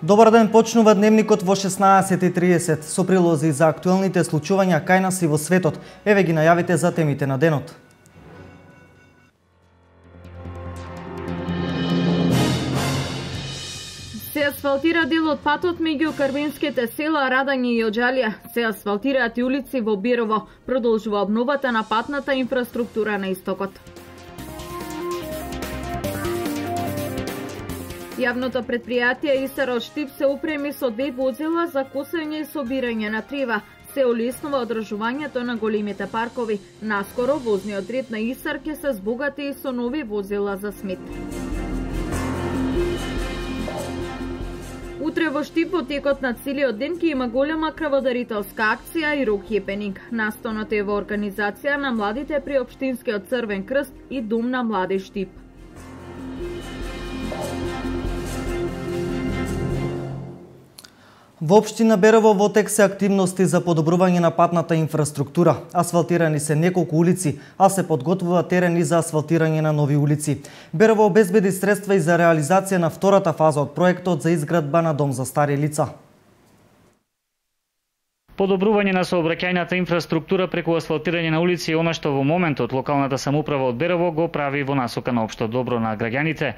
Добар ден, почнува дневникот во 16:30 со прилози за актуелните случувања кај нас и во светот. Еве ги најавите за темите на денот. Се асфалтира дел од патот меѓу карбинските села Радање и Оџалија. Се асфалтираат и улици во Берово. Продолжува обновата на патната инфраструктура на истокот. Јавното предпријатие Исаро Штип се упреми со 2 возила за косење и собирање на трева. Се олеснува одржувањето на големите паркови. Наскоро возниот ред на Исар ќе се збогати и со нови возила за смет. Утре во Штип во текот на целиот ден ќе има голема крводарителска акција и рок хепенинг. Настанот е во организација на младите при Општинскиот Црвен крст и Дом на млади Штип. Во општина Берово во тек се активности за подобрување на патната инфраструктура. Асфалтирани се неколку улици, а се подготвува терени за асфалтирање на нови улици. Берово обезбеди средства и за реализација на втората фаза од проектот за изградба на дом за стари лица. Подобрување на сообраќајната инфраструктура преку асфалтирање на улици е она што во моментот локалната самоуправа од Берово го прави во насока на општо добро на граѓаните.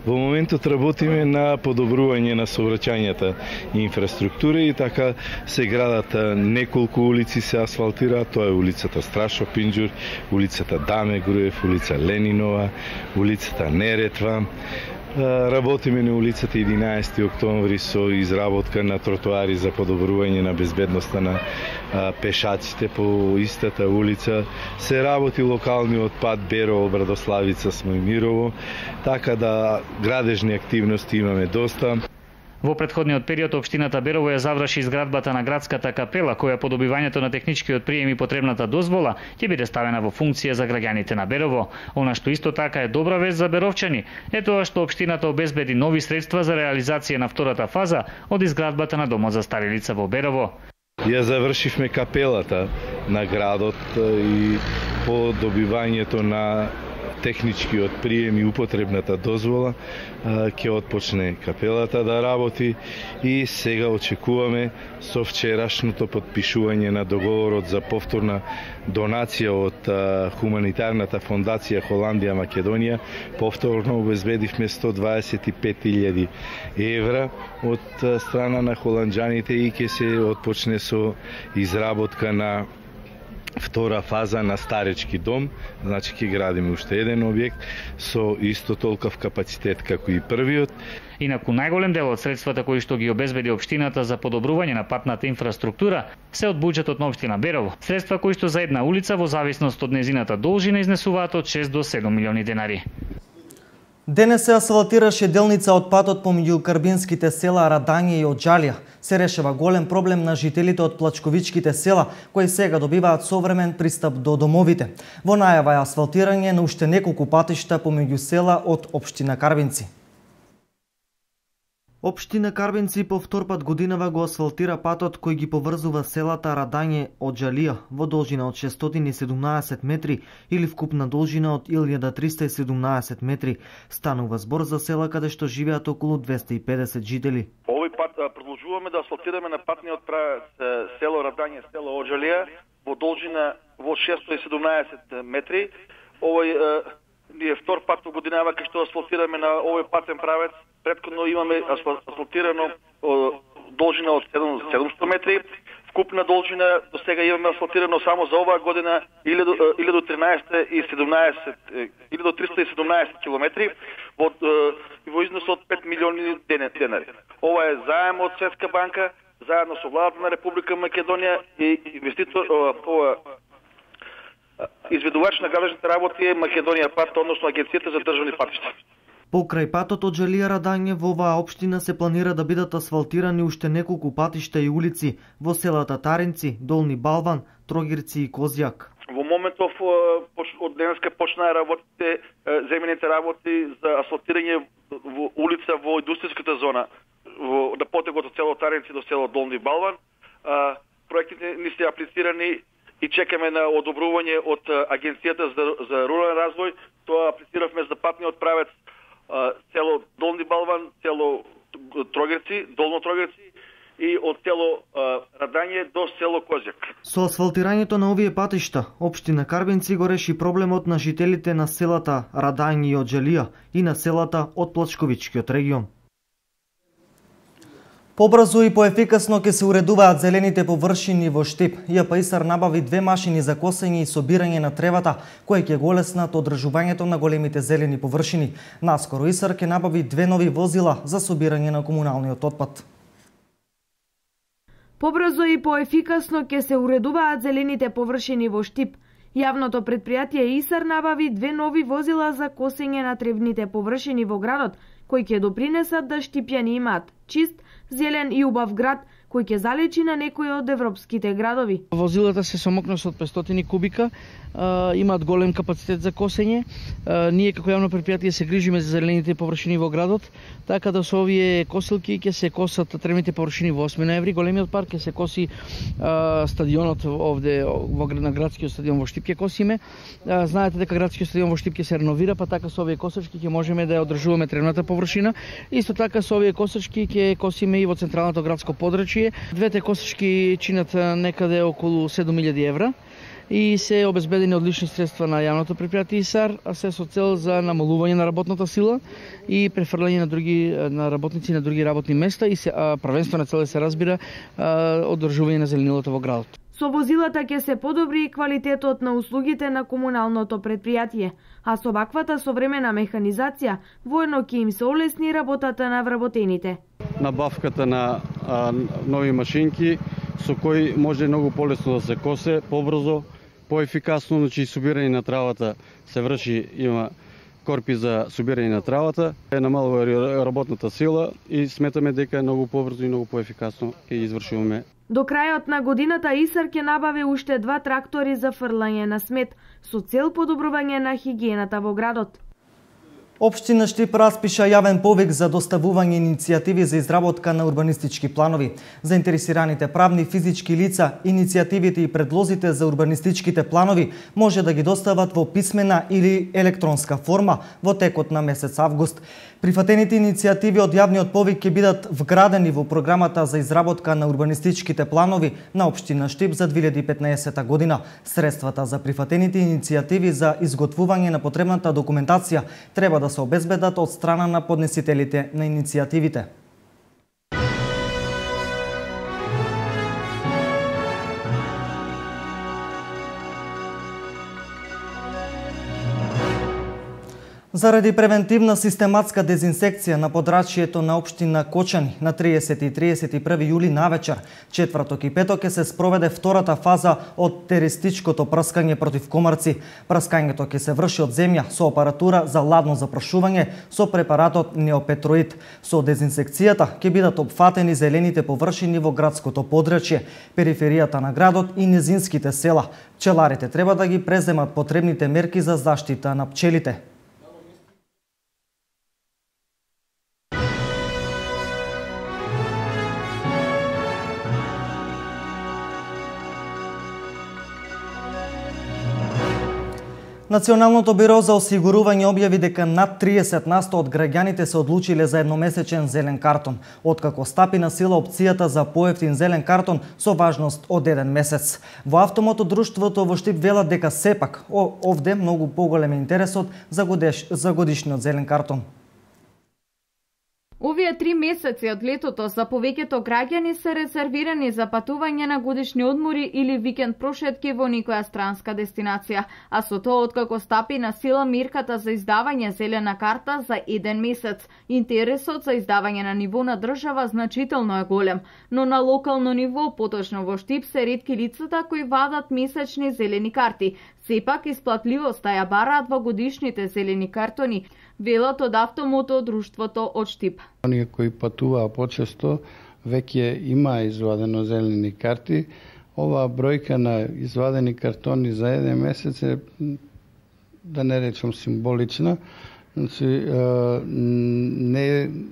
Во моментот работиме на подобрување на сообраќајната инфраструктура и така се градат неколку улици се асфалтираат. Тоа е улицата Страшо Пинџур, улицата Даме Груев, улица Ленинова, улицата Неретва. Работиме на улицата 11 октомври со изработка на тротоари за подобрување на безбедноста на пешаците по истата улица. Се работи локалниот пат Берово, Брадославица, Смојмирово, така да градежни активности имаме доста. Во претходниот период општината Берово ја заврши изградбата на градската капела, која по добивањето на техничкиот прием и потребната дозвола ќе биде ставена во функција за граѓаните на Берово. Она што исто така е добра вест за беровчани е тоа што општината обезбеди нови средства за реализација на втората фаза од изградбата на домот за стари лица во Берово. Ја завршивме капелата на градот и по добивањето на техничкиот прием и употребната дозвола ќе отпочне капелата да работи и сега очекуваме со вчерашното подпишување на договорот за повторна донација од хуманитарната фондација Холандија Македонија. Повторно обезбедивме 125.000 евра од страна на холанџаните и ќе се отпочне со изработка на втора фаза на старечки дом, значи ќе градиме уште еден објект со исто толков капацитет како и првиот. Инаку најголем дел од средствата кои што ги обезбеди општината за подобрување на патната инфраструктура се од буџетот на општина Берово. Средства кои што за една улица во зависност од незината должина изнесуваат од 6 до 7 милиони денари. Денес се асфалтираше делница од патот помеѓу карбинските села Радање и Оџалија. Се решава голем проблем на жителите од плачковичките села, кои сега добиваат современ пристап до домовите. Во најава е асфалтирање на уште неколку патишта помеѓу села од општина Карбинци. Општина Карбинци по втор пат годинава го асфалтира патот кој ги поврзува селата Радање Оџалија во должина од 617 метри или вкупна должина од 1317 метри. Станува збор за села каде што живеат околу 250 жители. Овој пат продолжуваме да асфалтираме на патниот правец село Радање, село Оџалија во должина во 617 метри. Овој ние втор пат во годинава кај што асфалтираме на овој патен правец. Претходно имаме асфалтирано должина од 700 метри, вкупна должина до сега имаме асфалтирано само за оваа година 1317 километри во износ од 5 милиони денари. Ова е заем од Светска банка, заедно со владата на Република Македонија и инвеститор изведувач на градежните работи е Македонија пат, односно Агенцијата за државни патишта. Покрај патот Оџалија Радање во оваа општина се планира да бидат асфалтирани уште неколку патишта и улици во селата Таринци, Долни Балван, Трогирци и Козјак. Во моментов од денеска почнаа работите, земјаните работи за асфалтирање во улица во индустријската зона, на потегот од село Таринци до село Долни Балван. Проектите ни се аплицирани и чекаме на одобрување од Агенцијата за рурален развој. Тоа аплициравме за патниот правец село Долни Балван, село Трогерци, Долно Трогерци и од село Радање до село Козјак. Со асфалтирањето на овие патишта, општина Карбинци го реши проблемот на жителите на селата Радање и Оџалија и на селата од Плачковичкиот регион. Побрзо и поефикасно ќе се уредуваат зелените површини во Штип. ЈПИСАР набави 2 машини за косење и собирање на тревата, кои ќе го олеснат одржувањето на големите зелени површини. Наскоро ИСАР ќе набави 2 нови возила за собирање на комуналниот отпад. Побрзо и поефикасно ќе се уредуваат зелените површини во Штип. Јавното предпријатие ИСАР набави 2 нови возила за косење на тревните површини во градот, кои ќе допринесат да штипјани имаат чист, зелен и убав град, кој ќе залечи на некои од европските градови. Возилата се со мокност од 500 кубика, имаат голем капацитет за косење. Ние како јавно предпријатие се грижиме за зелените површини во градот, така да со овие косилки ќе се косат тревните површини во 8 ноември. Големиот парк ќе се коси стадионот овде на градскиот стадион во Штип ќе косиме. Знаете дека градскиот стадион во Штип ќе се реновира, па така со овие косачки ќе можеме да ја одржуваме тревната површина. Исто така со овие косачки ќе косиме и во централното градско подрачје. Двете косачки чинат некаде околу 7000 евра и се обезбедени одлични средства на јавното предпријатие ИСАР, а се со цел за намалување на работната сила и префрлање на работници на други работни места и првенствена цел се разбира одржување на зеленилото во градот. Со возилата ќе се подобри и квалитетот на услугите на комуналното предпријатие, а со ваквата современа механизација воедно ќе им се олесни работата на вработените. Набавката на нови машинки со кои може многу полесно да се косе, побрзо, поефикасно, значи собирање на травата се врши, има корпи за собирање на травата, намалува работната сила и сметаме дека е многу побрзо и многу поефикасно ќе извршуваме. До крајот на годината ИСАР ќе набави уште 2 трактори за фрлање на смет со цел подобрување на хигиената во градот. Општина Штип распиша јавен повик за доставување иницијативи за изработка на урбанистички планови. Заинтересираните правни и физички лица, иницијативите и предлозите за урбанистичките планови може да ги достават во писмена или електронска форма во текот на месец август. Прифатените иницијативи од јавниот повик ќе бидат вградени во програмата за изработка на урбанистичките планови на Општина Штип за 2015 година. Средствата за прифатените иницијативи за изготвување на потребната документација треба да се обезбедат од страна на поднесителите на иницијативите. Заради превентивна систематска дезинсекција на подрачјето на општина Кочани на 30 и 31 јули навечер, четврток и петок ќе се спроведе втората фаза од теристичкото прскање против комарци. Прскањето ќе се врши од земја со апаратура за ладно запрашување со препаратот неопетроид. Со дезинсекцијата ќе бидат опфатени зелените површини во градското подрачје, периферијата на градот и низинските села. Пчеларите треба да ги преземат потребните мерки за заштита на пчелите. Националното биро за осигурување објави дека над 30% од граѓаните се одлучиле за едномесечен зелен картон, откако стапи на сила опцијата за поевтин зелен картон со важност од 1 месец. Во автомото друштвото во Штип велат дека сепак овде многу поголем е интересот за годишниот зелен картон. Овие 3 месеци од летото за повеќето граѓани се резервирани за патување на годишни одмори или викенд прошетки во никоја странска дестинација, а со тоа откако стапи на сила мирката за издавање зелена карта за 1 месец, интересот за издавање на ниво на држава значително е голем, но на локално ниво, поточно во Штип, се ретки лицата кои вадат месечни зелени карти. Сепак исплатливоста ја бараат во годишните зелени картони, велат од автомото друштвото од Штип. Оние кои патуваа почесто веќе има извадено зелени карти. Оваа бројка на извадени картони за 1 месец е, да не речам, символична. Значи,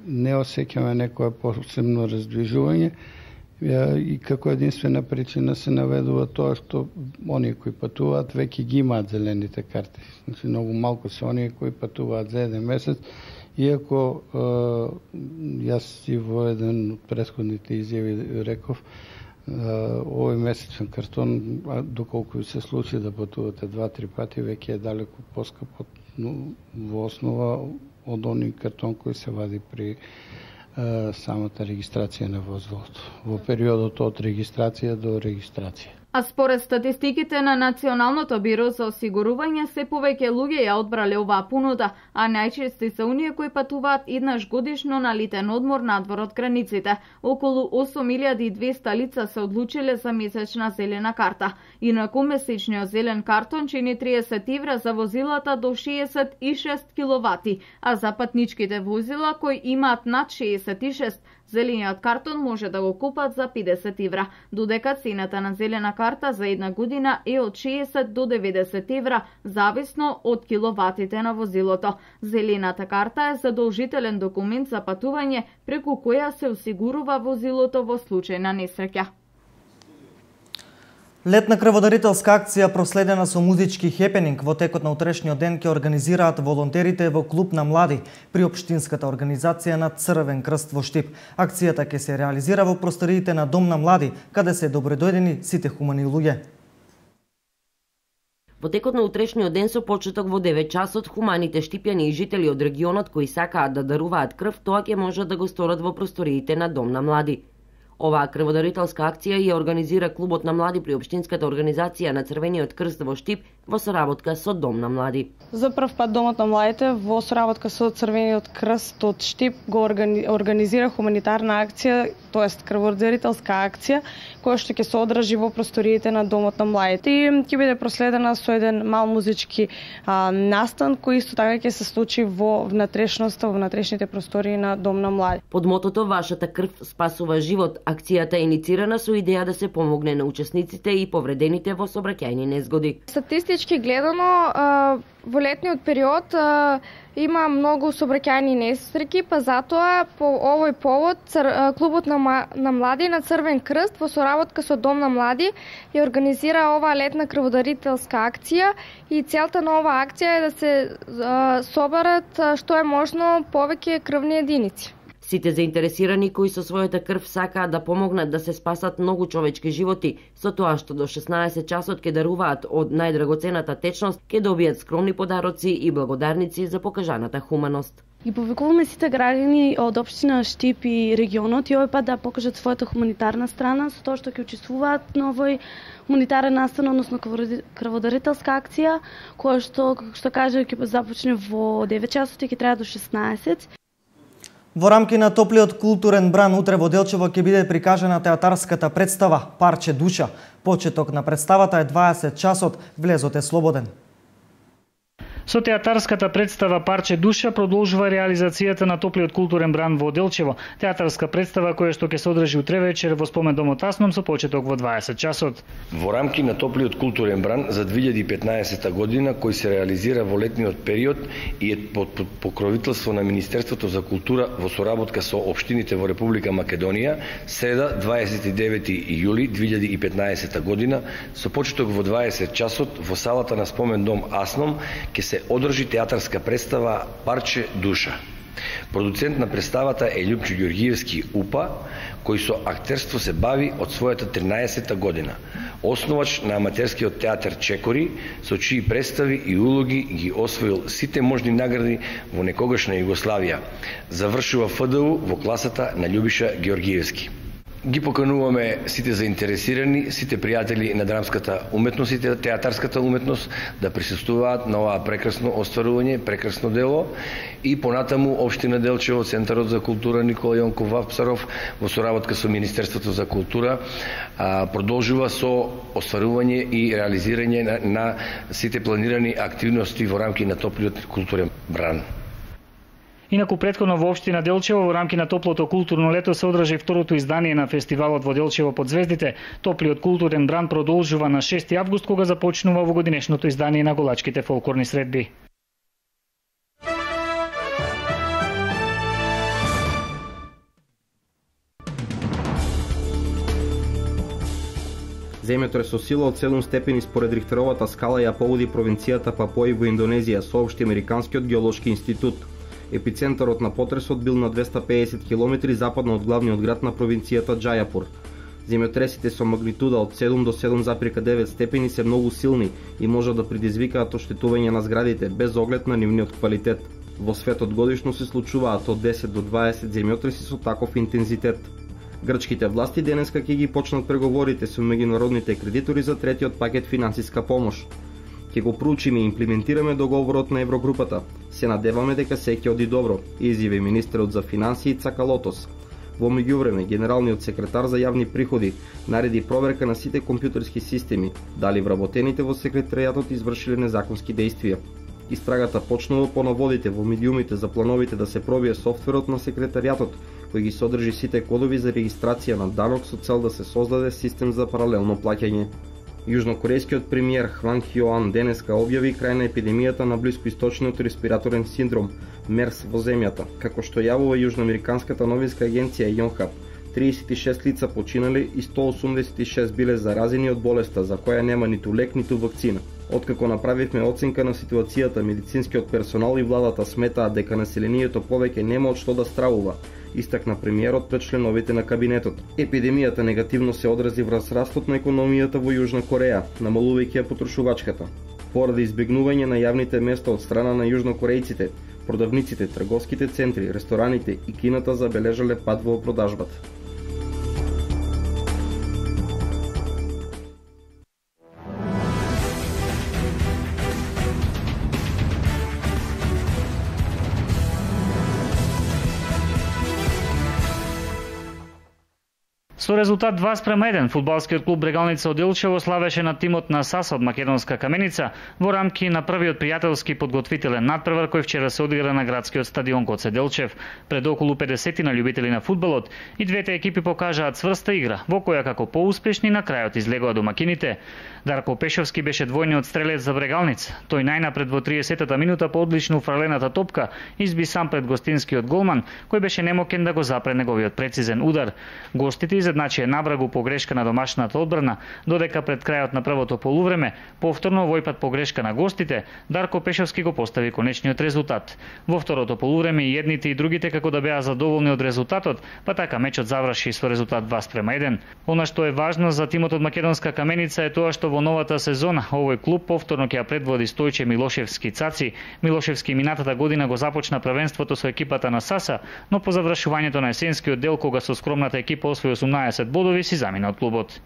не осеќаме некое посебно раздвижување и како единствена причина се наведува тоа што оние кои патуваат веќе ги имаат зелените карти. Значи, многу малку се оние кои патуваат за 1 месец Иако јас и во еден од претходните изјави реков, овој месечен картон, доколку се случи да патувате 2-3 пати, веќе е далеку поскап во основа од оној картон кој се вади при самата регистрација на возилото, во периодот од регистрација до регистрација. А според статистиките на Националното биро за осигурување, се повеќе луѓе ја одбрале оваа понуда, а најчести се оние кои патуваат еднаш годишно на летен одмор надвор од границите. Околу 8200 лица се одлучиле за месечна зелена карта. Инаку месечниот зелен картон чини 30 евра за возилата до 66 киловати, а за патничките возила кои имаат над 66, зелениот картон може да го купат за 50 евра, додека цената на зелена карта за една година е од 60 до 90 евра, зависно од киловатите на возилото. Зелената карта е задолжителен документ за патување преку која се осигурува возилото во случај на несреќа. Летна крводарителска акција проследена со музички хепенинг во текот на утрешниот ден ќе организираат волонтерите во клуб на млади при општинската организација на Црвен крст во Штип. Акцијата ќе се реализира во просториите на Дом на млади, каде се добредојдени сите хумани луѓе. Во текот на утрешниот ден со почеток во 9 часот, хуманите штипјани и жители од регионот кои сакаат да даруваат крв, тоа ќе можат да го сторат во просториите на Дом на млади. Оваа крводарителска акција ја организира клубот на млади при општинската организација на Црвениот крст во Штип во соработка со Дом на млади. За прв пат Домот на младите во соработка со Црвениот крст од Штип го организира хуманитарна акција, тоест крводарителска акција, која што ќе се одржи во просториите на Домот на младите и ќе биде проследена со еден мал музички настан кој исто така ќе се случи во внатрешноста, во внатрешните простории на Дом на млади. Под мотото Вашата крв спасува живот, акцијата е иницирана со идеја да се помогне на учесниците и повредените во сообраќајни незгоди. Статистички гледано, во летниот период има многу сообраќајни несреќи, па затоа по овој повод клубот на млади на Црвен крст во соработка со Дом на млади ја организира оваа летна крводарителска акција и целта на оваа акција е да се соберат што е можно повеќе крвни единици. Сите заинтересирани кои со својата крв сакаат да помогнат да се спасат многу човечки животи, со тоа што до 16 часот ќе даруваат од најдрагоцената течност, ќе добијат скромни подароци и благодарници за покажаната хуманост. И повикуваме сите граѓани од општина Штип и регионот и овој пат да покажат својата хуманитарна страна со тоа што ќе учествуваат на овој хуманитарен настан, односно крводарителска акција, која што, како што кажа, ќе започне во 9 часот и ќе трае до 16. Во рамки на топлиот културен бран утре во Делчево ќе биде прикажана театарската представа Парче душа. Почеток на представата е 20 часот, влезот е слободен. Со театарската представа Парче душа продолжува реализацијата на топлиот културен бран во Делчево. Театарска представа која што ќе се одржи утре вечер во спомен домот Асном со почеток во 20 часот. Во рамки на топлиот културен бран за 2015 година кој се реализира во летниот период и е под покровителство на Министерството за култура во соработка со општините во Република Македонија, среда 29 јули 2015 година со почеток во 20 часот во салата на спомен дом Асном ќе се одржи театарска представа Парче душа. Продуцент на представата е Љупчо Ѓоргиевски УПА, кој со актерство се бави од својата 13-та година. Основач на аматерскиот театар Чекори, со чии представи и улоги ги освоил сите можни награди во некогашна Југославија. Завршува ФДУ во класата на Љубиша Ѓоргиевски. Ги покануваме сите заинтересирани, сите пријатели на драмската уметност и театарската уметност да присуствуваат на оваа прекрасно остварување, прекрасно дело и понатаму Општина Делчево, Центарот за култура Никола Јонков Вапцаров во соработка со Министерството за култура продолжува со остварување и реализирање на сите планирани активности во рамки на топлиот културен бран. Инаку претходно во општина Делчево во рамки на топлото културно лето се одржи второто издание на фестивалот во Делчево под звездите. Топлиот културен бран продолжува на 6 август кога започнува во годинешното издание на голачките фолклорни средби. Земјотрес со сила од 7 степени според Рихтеровата скала ја погоди провинцијата Папуа во Индонезија, соопшти Американскиот геолошки институт. Епицентарот на потресот бил на 250 км западно од главниот град на провинцијата Џајапур. Земјотресите со магнитуда од 7 до 7,9 степени се многу силни и може да предизвикаат оштетување на зградите без оглед на нивниот квалитет. Во светот годишно се случуваат од 10 до 20 земјотреси со таков интензитет. Грчките власти денеска ќе ги почнат преговорите со меѓународните кредитори за третиот пакет финансиска помош. Ќе го проучиме и имплементираме договорот на Еврогрупата. Се надеваме дека се ќе оди добро, изјави министерот за финансии Цакалотос. Во меѓувреме, генералниот секретар за јавни приходи нареди проверка на сите компјутерски системи, дали вработените во секретаријатот извршиле незаконски действија. Истрагата почнува по наводите во медиумите за плановите да се пробие софтверот на секретаријатот, кој ги содржи сите кодови за регистрација на данок со цел да се создаде систем за паралелно плаќање. Јужнокорејскиот премиер Хван Хјоан денеска објави крај на епидемијата на блискоисточниот респираторен синдром МЕРС во земјата, како што јавува јужноамериканската новинска агенција Јонхап. 36 лица починале и 186 биле заразени од болеста, за која нема ниту лек, ниту вакцина. Откако направивме оценка на ситуацијата, медицинскиот персонал и владата сметаат дека населението повеќе нема од што да стравува, истакна премиерот пред членовите на кабинетот. Епидемијата негативно се одрази врз растот на економијата во Јужна Кореја, намалувајќи ја потрошувачката. Поради избегнување на јавните места од страна на јужнокорејците, продавниците, трговските центри, рестораните и кината забележале пад во продажбата. Со резултат 2:1, фудбалскиот клуб Брегалница од Илчево славеше над тимот на САС од Македонска Каменица во рамки на првиот пријателски подготвителен надпревар кој вчера се одигра на градскиот стадион Гоце Делчев. Пред околу 50 на љубители на фудбалот и двете екипи покажаат цврста игра, во која како поуспешни на крајот излегоа домакините. Дарко Пешовски беше двојниот стрелец за Брегалница. Тој најнапред во 30-та минута по одлично уфрлената топка изби сам пред гостинскиот голман, кој беше немокен да го запре неговиот прецизен удар. Гостите изедначија набрагу погрешка на домашната одбрана, додека пред крајот на првото полувреме, повторно војпат погрешка на гостите, Дарко Пешовски го постави конечниот резултат. Во второто полувреме и едните и другите како да беа задоволни од резултатот, па така мечот заврши со резултат 2:1. Она што е важно за тимот од Македонска Каменица е тоа што во новата сезона овој клуб повторно ќе ја предводи Стојче Милошевски Цаци. Милошевски минатата година го започна првенството со екипата на САСа, но по завршувањето на есенскиот дел кога со скромната екипа освои 18 бодови си замина од клубот.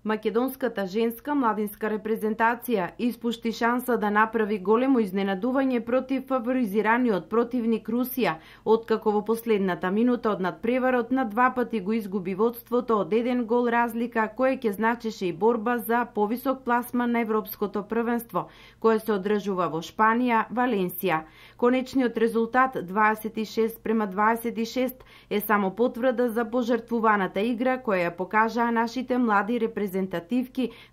Македонската женска младинска репрезентација испушти шанса да направи големо изненадување против фаворизираниот противник Русија, откако во последната минута од надпреварот на два пати го изгуби водството од 1 гол разлика, кое ќе значеше и борба за повисок пласман на Европското првенство, кое се одржува во Шпанија, Валенсија. Конечниот резултат 26:26 е само потврда за пожртвуваната игра која ја покажаа нашите млади репрезентативки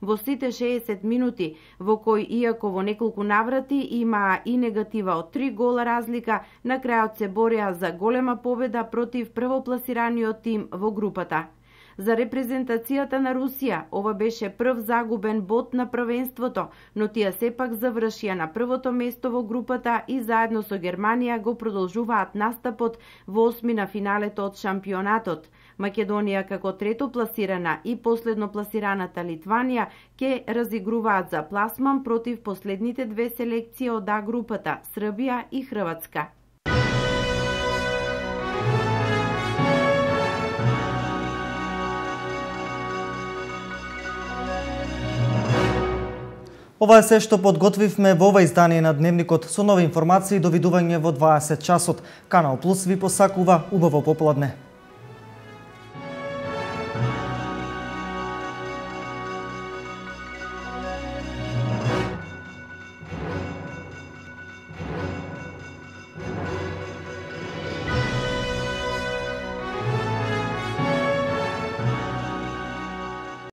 во сите 60 минути, во кој иако во неколку наврати имаа и негатива од 3 гола разлика, на крајот се бореа за голема победа против првопласираниот тим во групата. За репрезентацијата на Русија ова беше прв загубен бод на првенството, но тие сепак завршија на првото место во групата и заедно со Германија го продолжуваат настапот во осмина финалето од шампионатот. Македонија како трето пласирана и последно пласираната Литванија ќе разигруваат за пласман против последните две селекции од А групата – Србија и Хрватска. Ова е се што подготвивме во ова издание на Дневникот. Со нови информации довидување во 20 часот. Канал Плюс ви посакува убаво попладне.